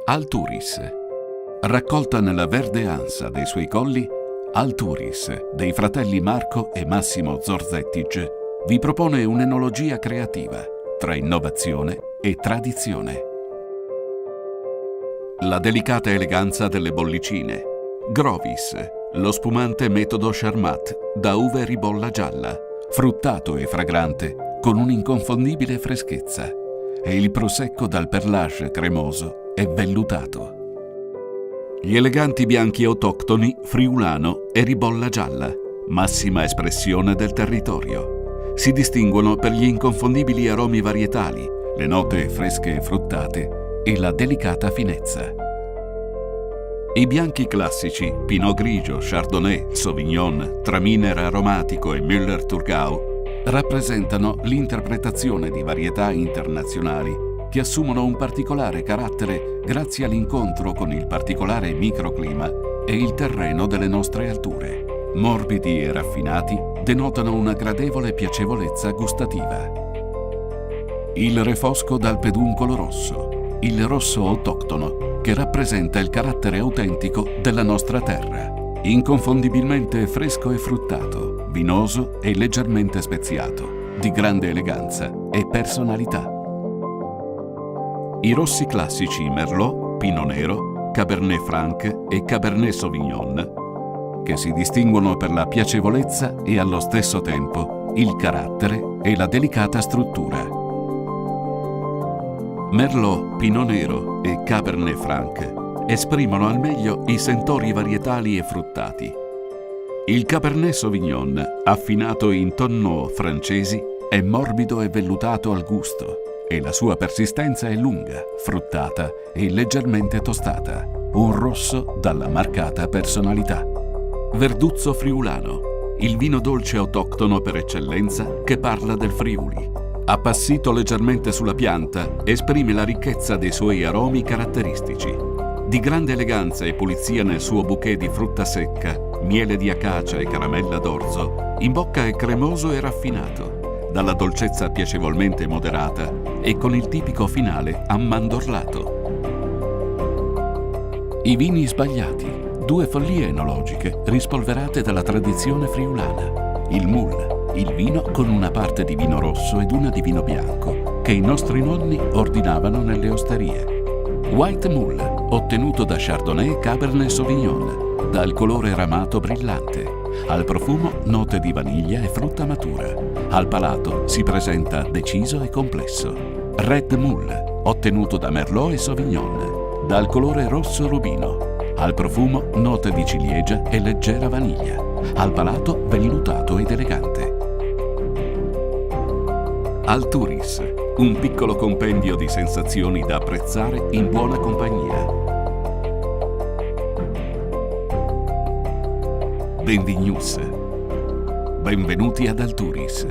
Alturis. Raccolta nella verde ansa dei suoi colli, Alturis, dei fratelli Marco e Massimo Zorzettic, vi propone un'enologia creativa tra innovazione e tradizione. La delicata eleganza delle bollicine. Grovis, lo spumante metodo Charmat da uve ribolla gialla, fruttato e fragrante con un'inconfondibile freschezza, e il prosecco dal perlage cremoso e vellutato. Gli eleganti bianchi autoctoni Friulano e ribolla gialla, massima espressione del territorio. Si distinguono per gli inconfondibili aromi varietali, le note fresche e fruttate e la delicata finezza. I bianchi classici Pinot Grigio, Chardonnay, Sauvignon, Traminer aromatico e Müller-Thurgau rappresentano l'interpretazione di varietà internazionali che assumono un particolare carattere grazie all'incontro con il particolare microclima e il terreno delle nostre alture. Morbidi e raffinati denotano una gradevole piacevolezza gustativa. Il refosco dal peduncolo rosso, il rosso autoctono che rappresenta il carattere autentico della nostra terra, inconfondibilmente fresco e fruttato, vinoso e leggermente speziato, di grande eleganza e personalità. I rossi classici Merlot, Pinot Nero, Cabernet Franc e Cabernet Sauvignon, che si distinguono per la piacevolezza e allo stesso tempo il carattere e la delicata struttura. Merlot, Pinot Nero e Cabernet Franc esprimono al meglio i sentori varietali e fruttati. Il Cabernet Sauvignon, affinato in tonneau francesi, è morbido e vellutato al gusto e la sua persistenza è lunga, fruttata e leggermente tostata. Un rosso dalla marcata personalità. Verduzzo Friulano, il vino dolce autoctono per eccellenza che parla del Friuli. Appassito leggermente sulla pianta, esprime la ricchezza dei suoi aromi caratteristici. Di grande eleganza e pulizia nel suo bouquet di frutta secca, miele di acacia e caramella d'orzo, in bocca è cremoso e raffinato, dalla dolcezza piacevolmente moderata e con il tipico finale ammandorlato. I vini sbagliati, due follie enologiche rispolverate dalla tradizione friulana. Il Mull, il vino con una parte di vino rosso ed una di vino bianco, che i nostri nonni ordinavano nelle osterie. White Mull, ottenuto da Chardonnay e Cabernet Sauvignon, dal colore ramato brillante. Al profumo note di vaniglia e frutta matura. Al palato si presenta deciso e complesso. Red Mull, ottenuto da Merlot e Sauvignon, dal colore rosso rubino. Al profumo note di ciliegia e leggera vaniglia. Al palato vellutato ed elegante. Alturis, un piccolo compendio di sensazioni da apprezzare in buona compagnia. Benvenuti ad Alturis.